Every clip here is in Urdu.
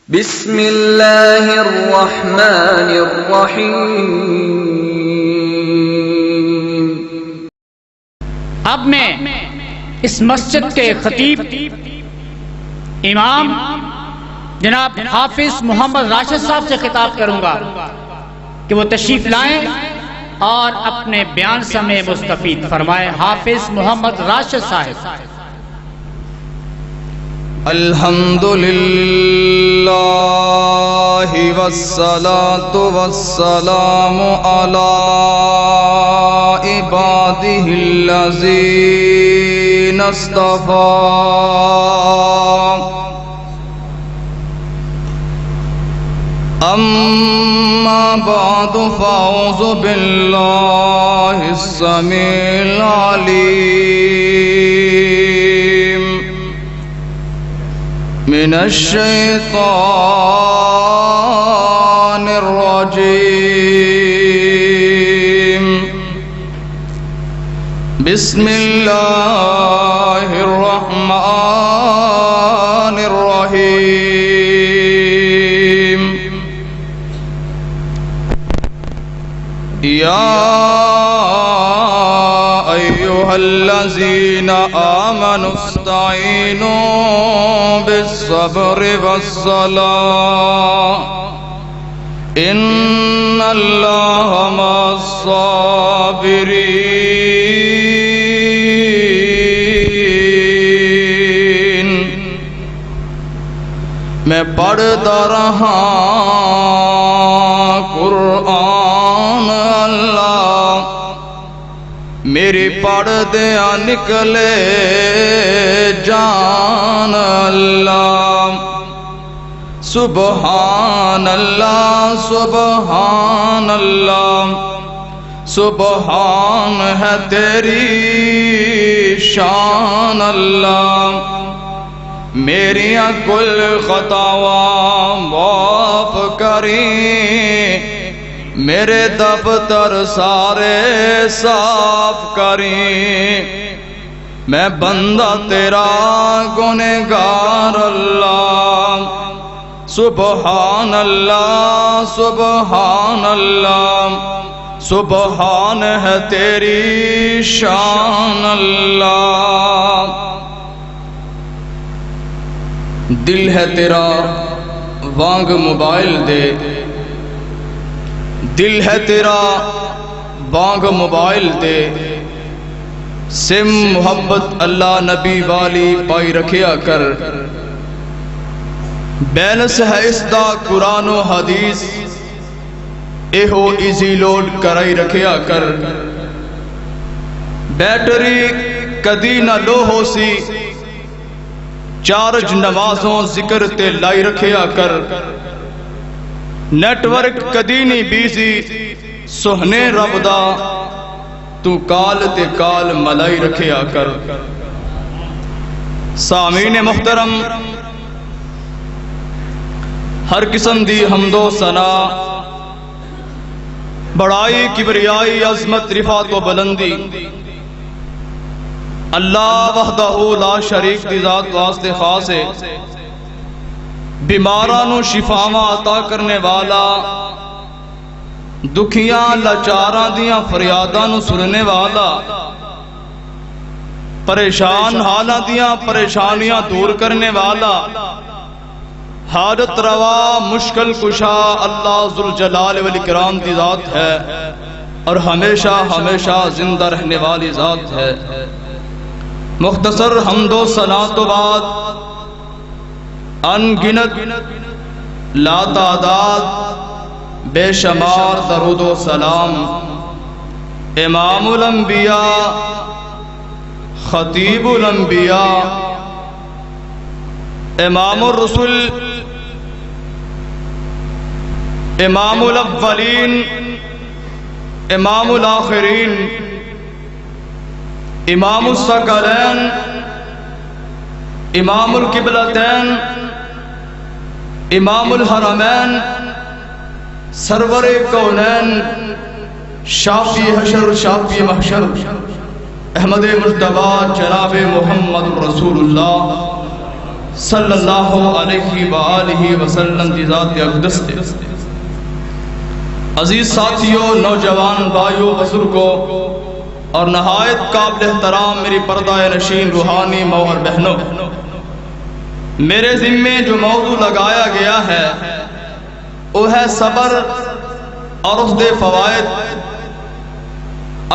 بسم اللہ الرحمن الرحیم۔ اب میں اس مسجد کے خطیب امام جناب حافظ محمد راشد صاحب سے خطاب کروں گا کہ وہ تشریف لائیں اور اپنے بیان سے ہمیں مستفید فرمائیں۔ حافظ محمد راشد صاحب۔ الحمدللہ والصلاة والسلام علی عبادہ الذین اصطفیٰ، اما بعد فاعوذ باللہ السمیع العلیم من الشیطان الرجیم، بسم اللہ الرحمن الرحیم۔ یا ایھا الذین آمنوا استعینوا بالصبر والصلاۃ ان اللہ مع الصابرین۔ میں پڑھتا رہا قرآن، اللہ میری پڑھ دیا نکلے جان اللہ۔ سبحان اللہ سبحان اللہ، سبحان ہے تیری شان اللہ۔ میری کل خطاواں معاف کریں، میرے دفتر سارے صاف کریں۔ میں بندہ تیرا گنہگار اللہ۔ سبحان اللہ سبحان اللہ، سبحان ہے تیری شان اللہ۔ دل ہے تیرا وانگ موبائل دے، دل ہے تیرا وانگ موبائل دے، سم محبت اللہ نبی والی پائی رکھیا کر۔ بیلنس ہے اس دا قرآن و حدیث، ایہو ایزی لوڈ کرائی رکھیا کر۔ بیٹری کدی نہ لو ہو سی، چارج نمازوں ذکر تے لائی رکھیا کر۔ نیٹ ورک کدی نہیں بیزی، سہنے رب دا تو کال تے کال ملائی رکھیا کر۔ سامعین محترم، ہر قسم دی حمد و ثنا، بڑائی کبریائی عظمت رفعت و بلندی اللہ وحدہ لا شریک دی ذات واسطے خاص ہے۔ بیمارانو شفاواں عطا کرنے والا، دکھیاں لاچاراں دیاں فریاداں نو سننے والا، پریشان حالاں دیاں پریشانیاں دور کرنے والا، حاجت روا مشکل کشا اللہ ذوالجلال والاکرام دی ذات ہے، اور ہمیشہ ہمیشہ زندہ رہنے والی ذات ہے۔ مختصر حمد و ثنا تو بعد ان گنت لا تعداد بے شمار درود و سلام امام الانبیاء، خطیب الانبیاء، امام الرسل، امام الاولین، امام الآخرین، امام الثقلین، امام القبلتین، امام الحرمین، سرور کونین، شافی حشر شافی محشر، احمد مجتبی جناب محمد رسول اللہ صلی اللہ علیہ وآلہ وسلم دی ذات اقدس دے۔ عزیز ساتھیوں، نوجوان بھائیوں، بزرگوں اور نہایت قابل احترام میری پردہ نشین روحانی ماں اور بہنوں، میرے ذمے جو موضوع لگایا گیا ہے وہ ہے صبر اور اس دے فوائد۔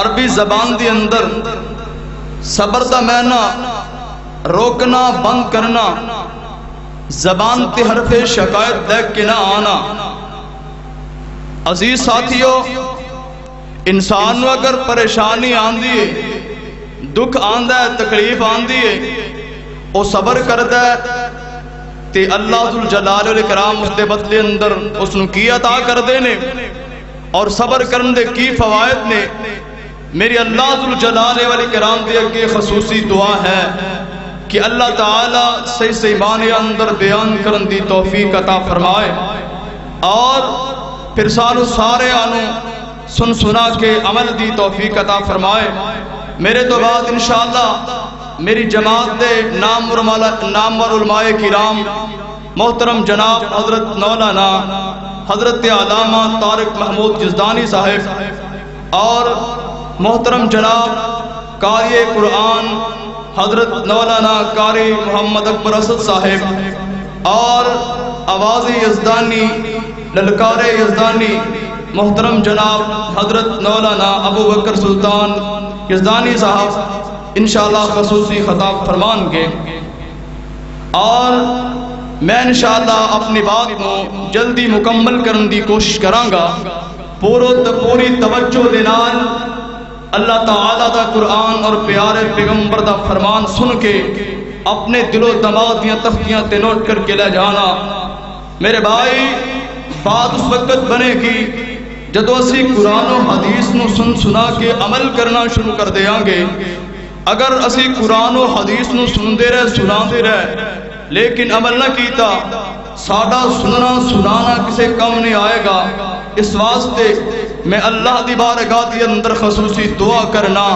عربی زبان دی اندر صبر دا معنی روکنا، بند کرنا، زبان تے حرف شکایت دیکھ کے نہ آنا۔ عزیز ساتھیوں، انسان نو اگر پریشانی آندی ہے، دکھ آندا ہے، تکلیف آندی ہے، وہ صبر کردا ہے تے اللہ ذوالجلال والاکرام اس دے بدلے اندر اس نو کی عطا کردے نے، اور صبر کرن دے کی فوائد نے۔ میری اللہ ذوالجلال والاکرام دے اگے خصوصی دعا ہے کہ اللہ تعالی صحیح صحیح معنی اندر بیان کرن دی توفیق عطا فرمائے، اور پھر سانو سارے آنو سن سنا کے عمل دی توفیق عطا فرمائے۔ میرے تو بعد انشاءاللہ میری جماعت دے نامور علماء کرام محترم جناب حضرت مولانا حضرت علامہ طارق محمود جزدانی صاحب اور محترم جناب قاری قرآن حضرت مولانا قاری محمد اکبر اسد صاحب اور آواز یزدانی للکار یزدانی محترم جناب حضرت مولانا ابو بکر سلطان یزدانی صاحب انشاءاللہ خصوصی خطاب فرمان گے، اور میں انشاءاللہ اپنی بات کو جلدی مکمل کرنے دی کوشش کراں گا۔ پوری توجہ دے نال اللہ تعالیٰ دا قرآن اور پیارے پیغمبر دا فرمان سن کے اپنے دل و دماغ دیاں تختیاں تے نوٹ کر کے لے جانا۔ میرے بھائی، بات اس وقت بنے گی جدو اسی قرآن و حدیث نو سن سنا کے عمل کرنا شروع کر دیاں گے۔ اگر اسی قرآن و حدیث نو سن دے رہے، سنا دے رہے، لیکن عمل نہ کیتا، ساڈا سننا سنانا کسے کم نہیں آئے گا۔ اس واسطے میں اللہ دی بارگاہ دی اندر خصوصی دعا کرنا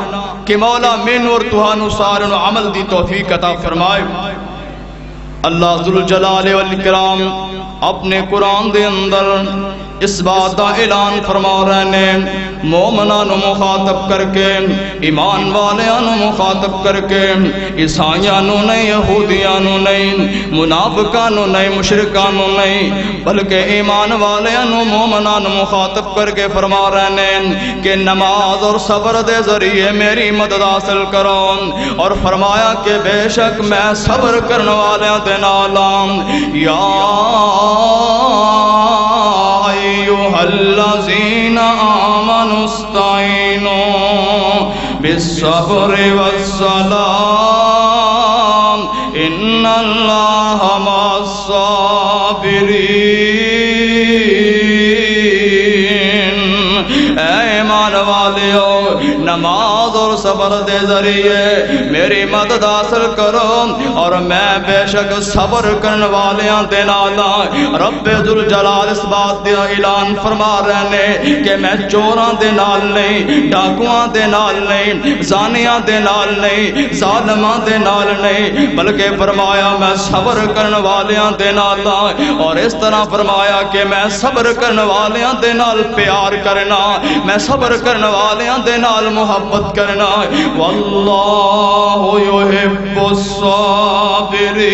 کہ مولا مینوں اور تہانوں سارے نو عمل دی توفیق عطا فرمائے۔ اللہ ذوالجلال والاکرام اپنے قرآن دے اندر اس بات دا اعلان فرما رہے ہیں، مومنان مخاطب کر کے، ایمان والیاں مخاطب کر کے، عیسائیاں نہیں، یہودیاں نہیں، منافقاں نہیں، مشرکاں نہیں، بلکہ ایمان والیاں مومنان مخاطب کر کے فرما رہے ہیں کہ نماز اور صبر دے ذریعے میری مدد حاصل کرو، اور فرمایا کہ بے شک میں صبر کرنے والیاں دے نال یا ایھا الذین آمنوا استعینوا بالصبر والصلاة ان اللہ مع الصابرین۔ اے ایمان والیو، نماز اور صبر دے ذریعے میری مدد حاصل کرو، اور میں بے شک صبر کرنے والیاں دے نال۔ رب ذوالجلال اس بات دے اعلان فرما رہے ہیں کہ میں چوراں دے نال نہیں، ڈاکواں دے نال نہیں، زانیاں دے نال نہیں، ظالماں دے نال نہیں، بلکہ فرمایا میں صبر کرنے والیاں دے نال، اور اس طرح فرمایا کہ میں صبر کرنے والیاں دے نال پیار کرنا، میں صبر کرنے والیاں دے نال محبت کرنا۔ واللہ یحب الصابرین،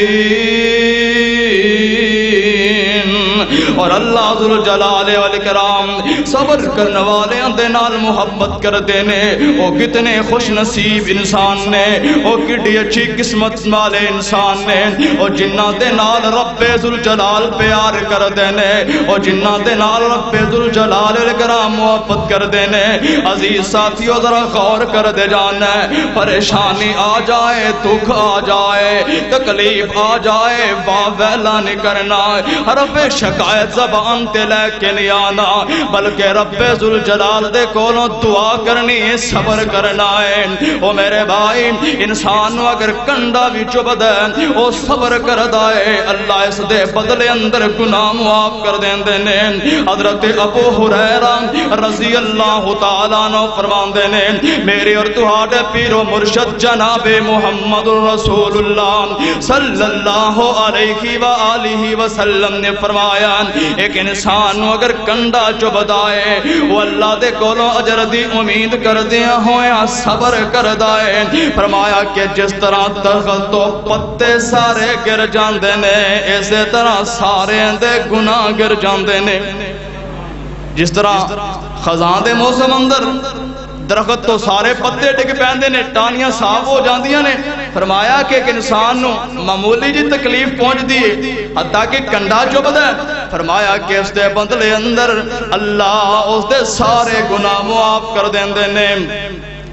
اور اللہ ذوالجلال والاکرام صبر کرنے والیاں دے نال محبت کر دینے۔ وہ کتنے خوش نصیب انسان نے، وہ کتنی اچھی قسمت والے انسان نے، وہ جنہ دے نال رب ذوالجلال پیار کر دینے، وہ جنہ دے نال رب ذوالجلال والاکرام محبت کر دینے۔ عزیز ساتھیو، ذرا غور کر دے جانا ہے، پریشانی آ جائے، دکھ آ جائے، تکلیف آ جائے، واہ ویلا نہیں کرنا، حرف شکایت شکایت زبان تے لے کے نہیں آنا، بلکہ رب ذوالجلال دے کولوں دعا کرنی ہے، صبر کرنا ہے۔ او میرے بھائی، انسان نو اگر کنڈا بھی چبھدا ہے او صبر کردا ہے، اللہ اس دے بدلے اندر گناہ معاف کر دیندے نے۔ حضرت ابو ہریرہ رضی اللہ تعالیٰ عنہ فرماندے نے، میرے اور تہاڈے پیر و مرشد جناب محمد رسول اللہ صلی اللہ علیہ وآلہ وسلم نے فرمایا، ایک انسان نو اگر کنڈا چبھدا ہے وہ اللہ دے کولوں اجر دی امید کردیاں ہویا صبر کردا ہے۔ فرمایا کہ جس طرح درخت تو پتے سارے گر جاندے نے، اسی طرح سارے دے گناہ گر جاندے نے۔ جس طرح خزاں دے موسم اندر درخت تو سارے پتے ڈگ پیندے نے، ٹانیاں صاف ہو جاندیاں نے۔ فرمایا کہ ایک انسان نو معمولی جی تکلیف پہنچ دی ہے، حتیٰ کہ کنڈا چبھدا ہے، فرمایا کہ اس دے بدلے اندر اللہ اس دے سارے گناہ معاف کر دیندے نے۔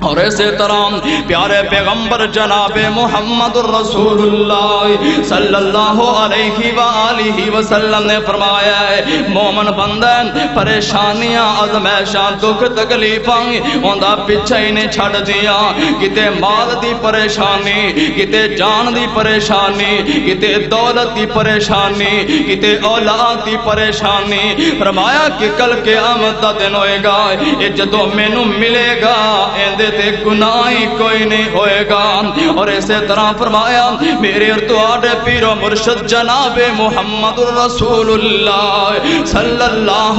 اور اسی طرح پیارے پیغمبر جناب محمد رسول اللہ صلی اللہ علیہ وآلہ وسلم نے فرمایا ہے، مومن بندہ پریشانیاں ازمائشاں دکھ تکلیفاں اوندا پیچھے ہی نہیں چھڑ دیا، کتے مال دی پریشانی، کتے جان دی پریشانی، کتے دولت دی پریشانی، کتے اولاد دی پریشانی۔ فرمایا کہ کل قیامت دا دن ہوئے گا، یہ جدوں مینوں ملے گا ایندے تے گناہی کوئی نہیں ہوئے گا۔ اور اسی طرح فرمایا میرے اور تہاڈے پیر و مرشد جناب محمد رسول اللہ صلی اللہ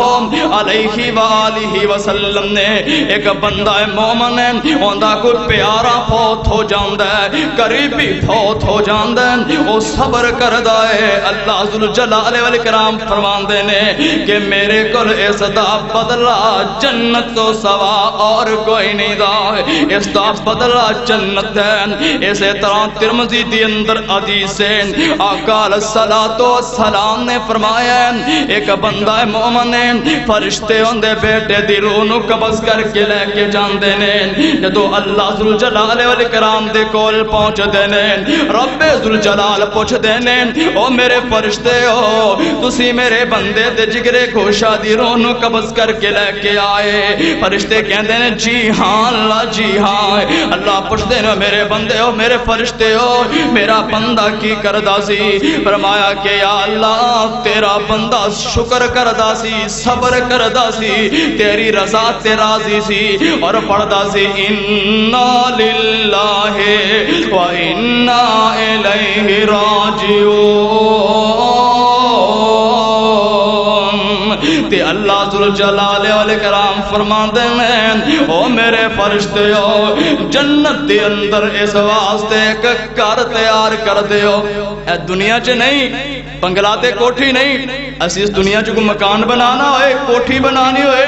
علیہ وآلہ وسلم نے، ایک بندہ مومن ہے اوندا کوئی پیارا فوت ہو جاندا ہے، قریبی فوت ہو جاندا ہے، او صبر کردا ہے۔ اللہ ذوالجلال والاکرام فرماندے نے کہ میرے کول اس دا بدلہ جنت تو سوا اور کوئی نہیں دا، اس دا بدلہ جنت ہے۔ اسی طرح ترمذی دی اندر حدیث ہے، آقا علیہ الصلوۃ والسلام نے فرمایا ایک بندہ مومن ہے، فرشتے اندے بیٹے دی روح نو قبض کر کے لے کے جاندے نے، جدوں اللہ ذوالجلال والاکرام دے کول پہنچ دے نے، رب ذوالجلال پوچھ دے نے، او میرے فرشتے ہو تسی میرے بندے دے جگرے گوشہ دی روح نو قبض کر کے لے کے آئے؟ فرشتے کہندے نے جی ہاں اللہ جی ہاں۔ اللہ پوچھتے ہیں میرے بندے ہو میرے فرشتے ہو میرا بندہ کی کردا سی؟ فرمایا کہ یا اللہ تیرا بندہ شکر کردا سی، صبر کردا سی، تیری رضا تے راضی سی، اور پڑھدا سی انا للہ و انا الیہ راجعون۔ تے اللہ ذوالجلال والاکرام فرماندے ہیں او میرے فرشتے ہو جنت دے اندر اس واسطے ایک گھر تیار کر دیو، اے دنیا چ نہیں، بنگلہ تے کوٹھی نہیں، اسی اس دنیا چ کوئی مکان بنانا ہوئے، کوٹھی بنانی ہوئے،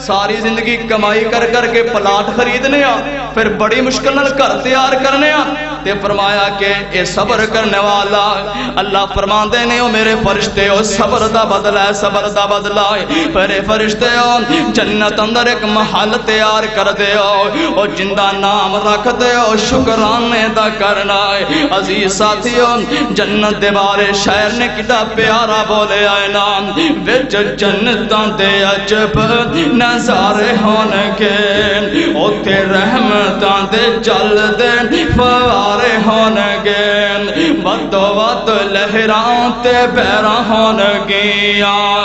ساری زندگی کمائی کر کر کے پلاٹ خریدنے آ، پھر بڑی مشکل نال گھر تیار کرنے آ۔ تے فرمایا کہ اے صبر کرنے والا اللہ فرماندے نے او میرے فرشتے ہو صبر دا بدلہ ہے، صبر دا بدلہ ہے۔ میرے فرشتے ہو جنت اندر ایک محل تیار کر دے ہو، او جندہ نام رکھ دے ہو شکرانے دا کرنا ہے۔ عزیز ساتھیو جنت دے بارے شاعر نے کتا پیارا بولے آئے نام، وچ جنتاں دے عجب نظارے ہونگے، اوتھے رحمتاں دے چل دے فوارے ہونگے، بدو بد لہراں تے بہراں ہونگیاں،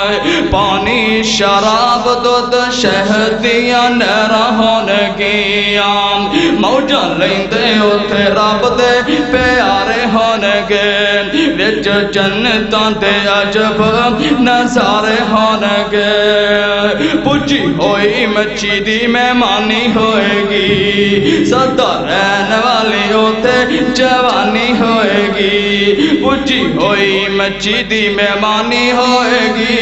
پانی شراب دودھ شہد دیاں نہراں ہونگیاں، موجاں لیندے اوتھے رب دے پیارے ہونگے، وچ جنتاں دے عجب نظارے ہونگے، پجی ہوئی مچھی دی مہمانی ہوئے گی، سدا رہن والی اوتھے جوانی ہوئے گی، پجی ہوئی مچھی دی مہمانی ہوئے گی،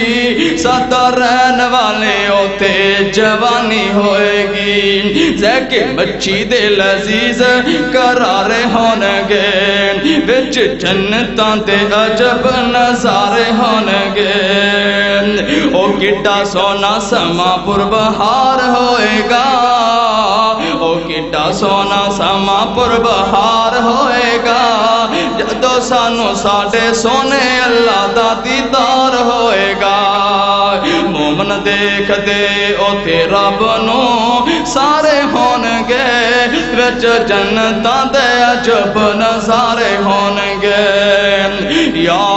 سدا رہن والے اوتھے جوانی ہوئے گی، زیکے مچھی دے لذیذ قرارے ہونگے، وچ جنتاں دے عجب نظارے ہونگے، او کڈا سونا سما پربہار ہوئے گا، او کڈا سونا سما پربہار ہوئے گا، جدو سانو ساڈے سونے اللہ دا دیدار ہوئے گا، ویکھدے اوتھے رب نو سارے ہون گے وچ جنتاں دے عجب نظارے ہون گے یا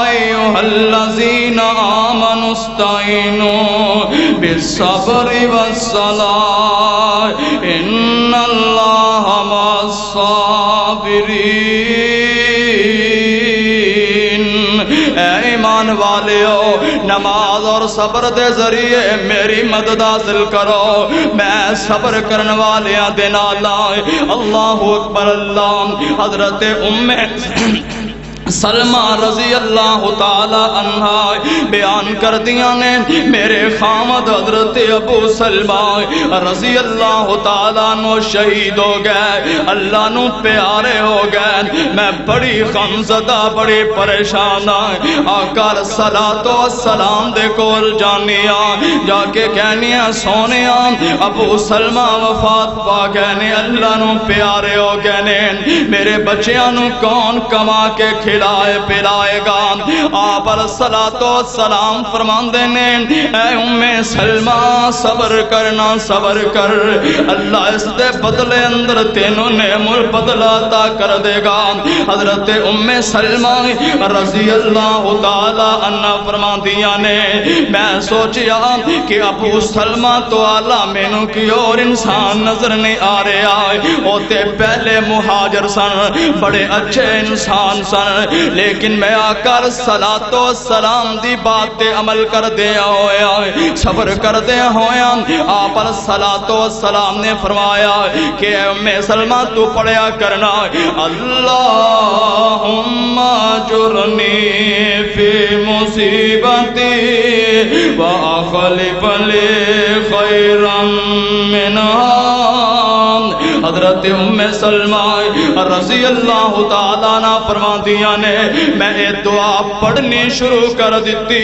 ایھا الذین آمنوا استعینوا بالصبر والصلاۃ ان اللہ مع الصابرین۔ اے ایمان والیو نماز اور صبر دے ذریعے میری مدد حاصل کرو، میں صبر کرن والیاں دے نال اللہ اکبر اللہ۔ حضرت سلمہ رضی اللہ تعالی عنہ بیان کر دیا نے میرے خامد حضرت ابو سلمہ رضی اللہ تعالیٰ عنہ شہید ہو گئے، اللہ نو پیارے ہو گئے، میں بڑی غمزدہ بڑی پریشان آقا صلاۃ و سلام دے کول جانیا جا کے کہنیا سونیا ابو سلمہ وفات پا گئے نے، اللہ نو پیارے ہو گئے نے، میرے بچیاں نو کون کما کے کھلائے پلائے گا؟ آپ الصلاۃ والسلام فرماندے نے اے ام سلمہ صبر کرنا صبر کر، اللہ اس دے بدلے اندر تینوں نعمت بدلہ عطا کر دے گا۔ حضرت ام سلمہ رضی اللہ تعالی عنہ فرماندیاں نے میں سوچیا کہ ابو سلمہ تو اعلیٰ مینوں کی اور انسان نظر نہیں آ رہا، ہوتے پہلے مہاجر سن، بڑے اچھے انسان سن، لیکن میں آقا صلاۃ و سلام دی بات تے عمل کر دیا ہویا صبر کر دیا ہویا۔ آپ صلاۃ و سلام نے فرمایا کہ اے ام سلمہ تو پڑھیا کرنا اللہم اجرنی فی مصیبتی واخلف لی خیرا منہا۔ حضرت ام سلمہ رضی اللہ تعالیٰ عنہ فرما دیا نے میں یہ دعا پڑھنی شروع کر دیتی،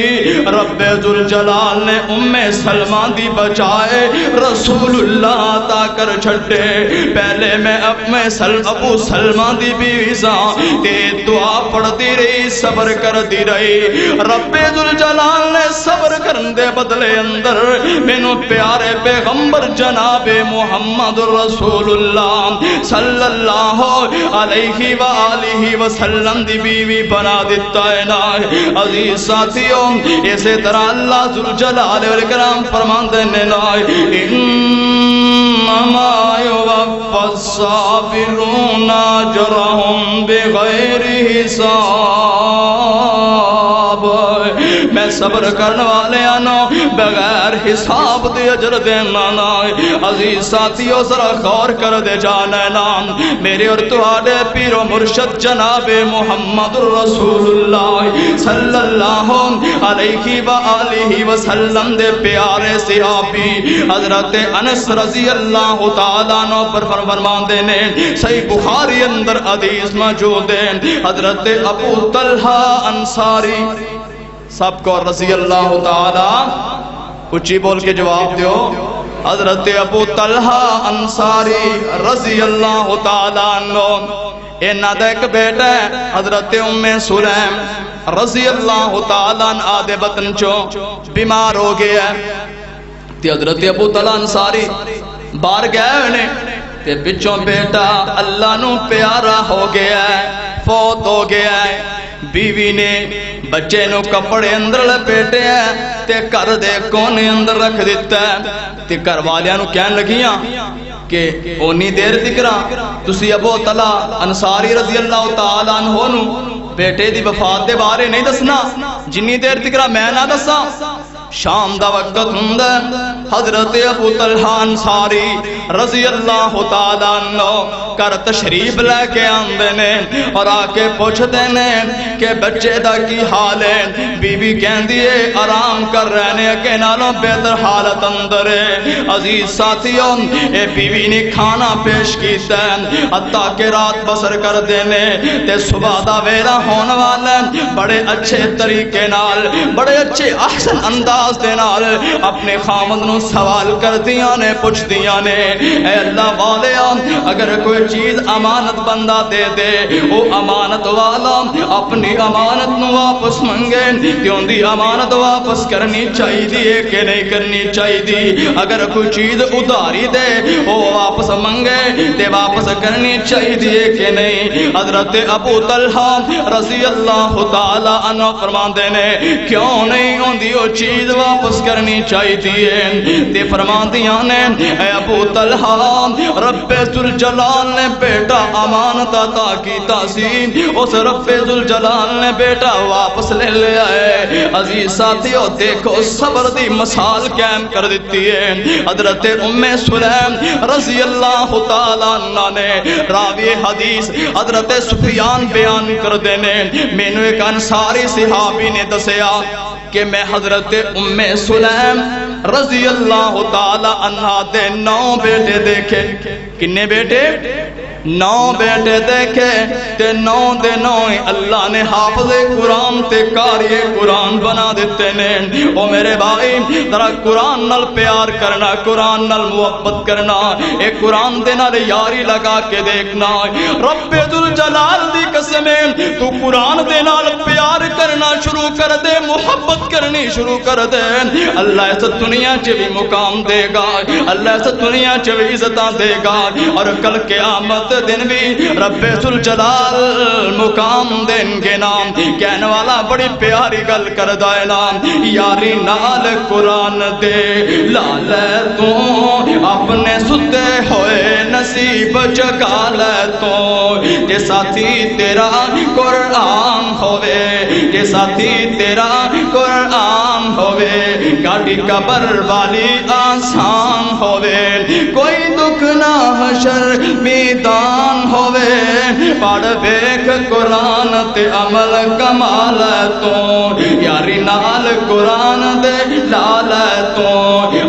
رب ذوالجلال نے ام سلمہ دی بچائے رسول اللہ عطا کر چھڑے۔ پہلے میں ابو سلمہ دی بیوی ساں تے دعا پڑھ دی رہی صبر کر دی رہی، رب ذوالجلال نے صبر کرن دے بدلے اندر مینوں پیارے پیغمبر جناب محمد رسول اللہ صلی اللہ علیہ وآلہ وسلم دی بیوی بنا دیتا ہے نا۔ عزیز ساتھیوں اسی طرح اللہ ذوالجلال والاکرام فرماندے نے نا انما یوفی الصابرون اجرهم بغیر حساب، میں صبر کرنے والے آنا بغیر حساب دے اجر دینا نا۔ عزیز ساتھیوں ذرا غور کر دے جانا نام میرے اور تہاڈے پیر و مرشد جناب محمد رسول اللہ صلی اللہ علیہ وآلہ وسلم دے پیارے صحابی حضرت انس رضی اللہ تعالیٰ عنہ پر فرماندے نے صحیح بخاری اندر حدیث موجود ہے، حضرت ابو طلحہ انصاری سب کو رضی اللہ تعالیٰ اچھی بول کے جواب دیو، حضرت ابو طلحہ انصاری رضی اللہ تعالیٰ عنہ انہاں دا ایک بیٹا ہے حضرت ام سلیم رضی اللہ تعالیٰ عنہ آدھے بطن چو بیمار ہو گیا ہے تے حضرت ابو طلحہ انصاری باہر گئے انہیں تے پچھوں بیٹا اللہ نو پیارا ہو گیا ہے، فوت ہو گیا ہے، بیوی نے بچے نو کپڑے اندر لپیٹے ہیں تے کر دے کونے اندر رکھ دیتا ہے تے گھر والیاں نو کہن لگیاں کہ اونی دیر تکرا تسی ابو طلحہ انصاری رضی اللہ تعالیٰ عنہ نو بیٹے دی وفات دے بارے نہیں دسنا جنی دیر تکرا میں نہ دسا۔ شام دا وقت ہوندا حضرت ابو طلحہ انصاری رضی اللہ تعالیٰ عنہ کر تشریف لے کے آندے نے اور آ کے پوچھتے نے کہ بچے دا کی حال ہے؟ بیوی کہندی ہے آرام کر رہنے کے نالوں بہتر حالت اندر ہے۔ عزیز ساتھیوں اے بیوی نے کھانا پیش کیتا ہے حتیٰ کہ رات بسر کر دینے تے صبح دا ویلا ہون والا بڑے اچھے طریقے نال بڑے اچھے احسن انداز انداز دے نال اپنے خامد نو سوال کردیاں نے پوچھدیاں نے اے اللہ والیاں اگر کوئی چیز امانت بندہ دے دے او امانت والا اپنی امانت نو واپس منگے تے اون دی امانت واپس کرنی چاہیے کہ نہیں کرنی چاہیے اگر کوئی چیز ادھاری دے او واپس منگے تے واپس کرنی چاہیے کہ نہیں حضرت ابو طلحہ رضی اللہ تعالی عنہ فرماندے نے کیوں نہیں ہوندی او چیز واپس کرنی چاہیے تے فرماندیاں نے اے ابو طلحہ رب ذوالجلال نے بیٹا امانت عطا کیتا سی اس رب ذوالجلال نے بیٹا واپس لے لیا ہے عزیز ساتھیو دیکھو صبر دی مثال قائم کر دیتی ہے حضرت ام سلیم رضی اللہ تعالیٰ عنہ نے راوی حدیث حضرت سفیان بیان کر دینے مینو ایک انصاری صحابی نے دسیا کہ میں حضرت ام سلیم رضی اللہ تعالی عنہ دے 9 بیٹے دیکھے کنے بیٹے 9 بیٹے دیکھے تے 9 دے 9 اللہ نے حافظ قرآن تے قاری قرآن بنا دیتے نے او میرے بھائی ذرا قرآن نال پیار کرنا قرآن نال محبت کرنا اے قرآن دے نال یاری لگا کے دیکھنا رب ذوالجلال دی قسم تو قرآن دے نال پیار کرنا شروع کر دے محبت کرنی شروع کر دے اللہ اس دنیا چ بھی مقام دے گا اللہ اس دنیا چ بھی عزتاں دے گا اور کل قیامت دن بھی رب ذوالجلال مقام دیں گے نام کہنے والا بڑی پیاری گل کردا ہے نام یاری نال قرآن دے لالے تو اپنے ستے ہوئے نصیب جگا لے تو کہ ساتھی تیرا قرآن ہوئے کہ ساتھی تیرا قرآن ہوئے گاڑی قبر والی آسان ہوئے کوئی دکھ نہ حشر میدان ہوئے پڑھ بیک قرآن تے عمل کمال تو یاری نال قرآن دے لال تو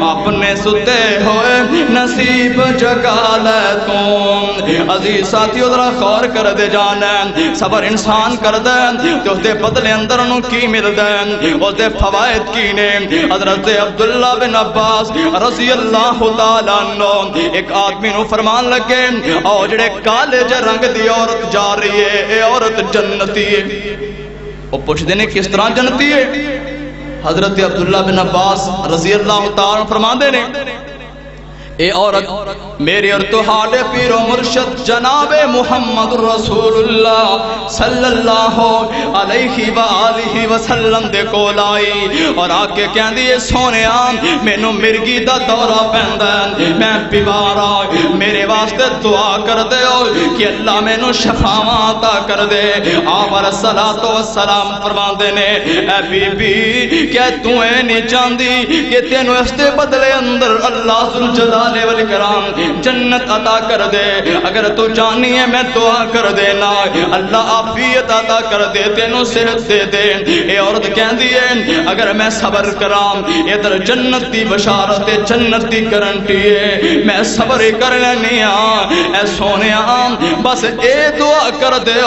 اپنے ستے ہوئے نصیب جگا لے تو عزیز ساتھیو ذرا غور کر دے جانا صبر انسان کر دے تو اس دے بدلے اندر انہوں کی مل دے اس دے فوائد کی نے حضرت عبداللہ بن عباس رضی اللہ تعالیٰ عنہ ایک آدمی نو فرمان لگے اور جڑے کالے جے رنگ دی عورت جا رہی ہے اے عورت جنتی ہے وہ پوچھ دینے کس طرح جنتی ہے حضرت عبداللہ بن عباس رضی اللہ تعالیٰ فرمان دینے اے عورت میری اور تہاڈے پیر و مرشد جناب محمد رسول اللہ صلی اللہ علیہ وآلہ وسلم دے کول آئی اور آ کے کہندی اے سونیا مینوں مرگی دا دورہ پیندا میں بیمار ہاں میرے واسطے دعا کر دے کہ اللہ مینوں شفاواں عطا کر دے آپ علیہ السلام فرماندے نے اے بی بی کہ تو اے نہیں چاہندی کہ تینوں اس دے بدلے اندر اللہ ذوالجلال والکرام جنت عطا کر دے اگر تو جانی ہے میں دعا کر دینا اللہ عافیت عطا کر دے تینوں صحت دے دے اے عورت کہندی ہے اگر میں صبر کرام ادھر جنت دی بشارت جنت دی گارنٹی ہے میں صبر کر لینی ہاں اے سونیا بس اے دعا کر دے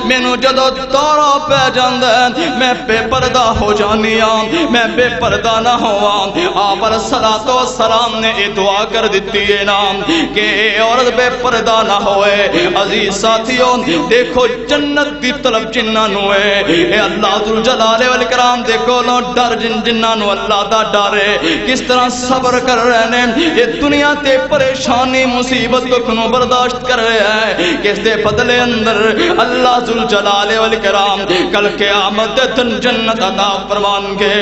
مینوں جدوں دورہ پہ جاندا میں بے پردہ ہو جانی ہاں میں بے پردہ نہ ہواں آپ علیہ السلام نے اے دعا کر دیتی ہے نام کہ عورت بے پردہ نہ ہوئے عزیز ساتھیوں دیکھو جنت دی طلب جنہاں نو ہے اے اللہ ذوالجلال والاکرام دیکھو لو ڈر جنہاں نو اللہ دا ڈر ہے کس طرح صبر کر رہے ہیں یہ دنیا تے پریشانی مصیبت دکھ نو برداشت کر رہے ہیں کس دے بدلے اندر اللہ ذوالجلال والاکرام کل قیامت دن جنت عطا فرمان گے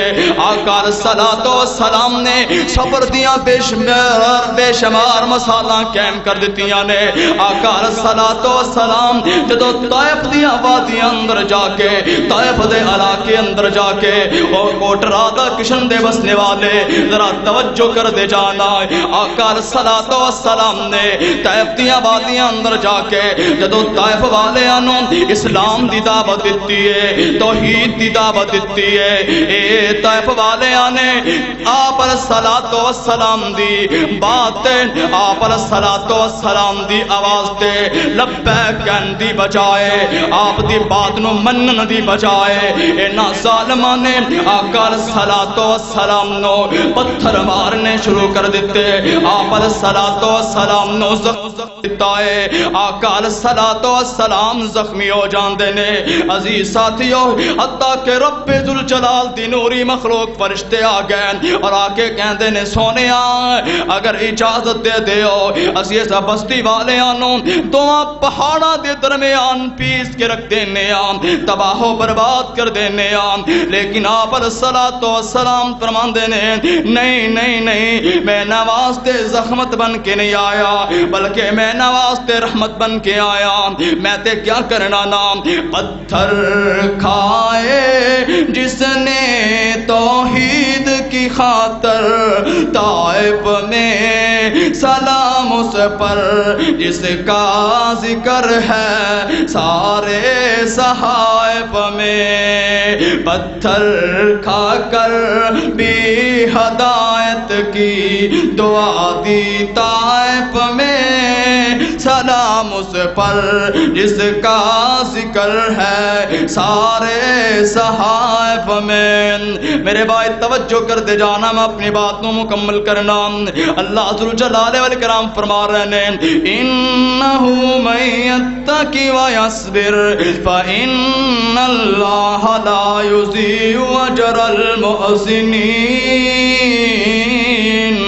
آقا صلوات و سلام نے صبر دیاں بے شمار مسالاں قائم کر دیتیاں نے آقا صلوات و سلام جدو طائف دیاں وادیاں اندر جا کے طائف دے علاقے اندر جا کے اور کوٹرا دا کشن دے بسنے والے ذرا توجہ کر دے جانا آقا صلوات و سلام نے طائف دیاں وادیاں اندر جا کے جدو طائف والے انہوں اسلام دی دعوت دیتی ہے توحید دی دعوت دیتی ہے اے طائف والے آنے آپ صلوات و سلام دی بات تے آپ علیہ الصلوۃ والسلام دی آواز تے لبیک کہن دی بجائے آپ دی بات نو منن دی بجائے انہاں ظالماں نے آقا علیہ الصلوۃ والسلام نو پتھر مارنے شروع کر دیتے آپ علیہ الصلوۃ والسلام نو زخم دیتا ہے آقا علیہ الصلوۃ والسلام زخمی ہو جاندے نے عزیز ساتھیو حتیٰ کہ رب ذوالجلال دی نوری مخلوق فرشتے آ گئے اور آ کے کہندے نے سونیا اگر اجازت دے دیو اسی اس بستی والے آنو دواں پہاڑاں دے درمیان پیس کے رکھ دینے آن تباہ و برباد کر دینے آن لیکن آپ علیہ الصلوۃ والسلام فرماندے نے نہیں نہیں نہیں میں نواستے زخمت بن کے نہیں آیا بلکہ میں نواستے رحمت بن کے آیا میں تے کیا کرنا نام پتھر کھائے جس نے توحید کی خاطر طائف میں سلام اس پر جس کا ذکر ہے سارے صحائف میں پتھر کھا کر بھی ہدایت کی دعا دی طائف میں سلام اس پر جس کا ذکر ہے سارے صحائف میں میرے بھائی توجہ کر دے جانا میں اپنی بات کو مکمل کرنا اللہ ذوالجلال والاکرام فرما رہے ہیں انہو من یتقی ویصبر فإن اللہ لا یضیع اجر المحسنین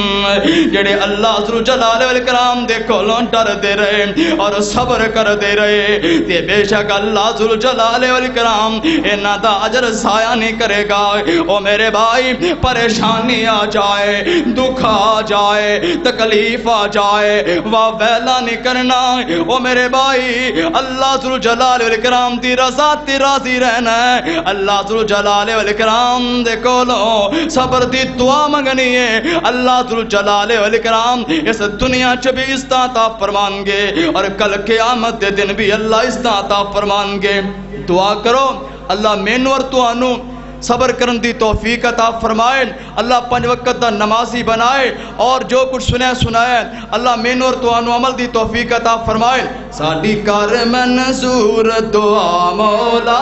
جڑے اللہ ذوالجلال والاکرام دے کولوں ڈر دے رہے اور صبر کر دے رہے تے بے شک اللہ ذوالجلال والاکرام انہاں دا اجر ضائع نہیں کرے گا او میرے بھائی پریشانی آ جائے دکھ آ جائے تکلیف آ جائے ویلا نہیں کرنا او میرے بھائی اللہ ذوالجلال والاکرام دی رضا تے راضی رہنا ہے اللہ ذوالجلال والاکرام دے کولوں صبر دی دعا منگنی ہے اللہ ذوالجلال والاکرام اس دنیا چ بھی عزت عطا فرمان گے اور کل قیامت دے دن بھی اللہ عزت عطا فرمان گے دعا کرو اللہ مینوں اور تانوں صبر کرن دی توفیق عطا فرمائے اللہ 5 وقت دا نمازی بنائے اور جو کچھ سنائے اللہ مینوں اور تانوں عمل دی توفیق عطا فرمائے ساڈی کر منظور دعا مولا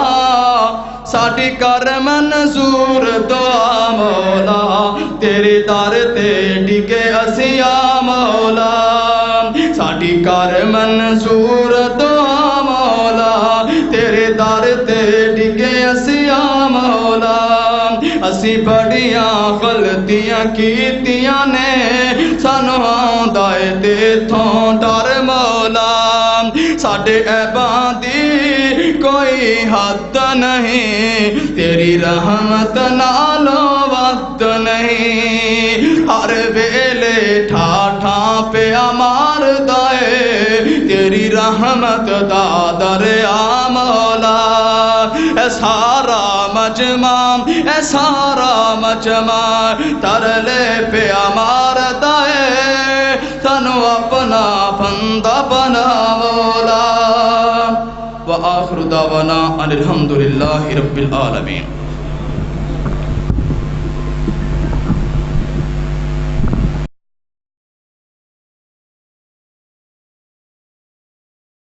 ساڈی کر منظور دعا مولا تیرے در تے ڈگے اسی آ مولا ساڈی کر منظور دعا مولا تیرے در تے ڈگے اسی آ مولا اسی بڑیاں غلطیاں کیتیاں نے سانو آندا اے تیتھوں ڈر مولا ساڈے عیباں دی کوئی حد نہیں تیری رحمت نالوں وقت نہیں ہر ویلے ٹھاٹھا پہ مار دائے تیری رحمت دا دریا مولا اے سارا مجمع ترلے پہ مار دائے تنو اپنا بندہ بنا مولا وآخر دعوانا ان الحمدللہ رب العالمین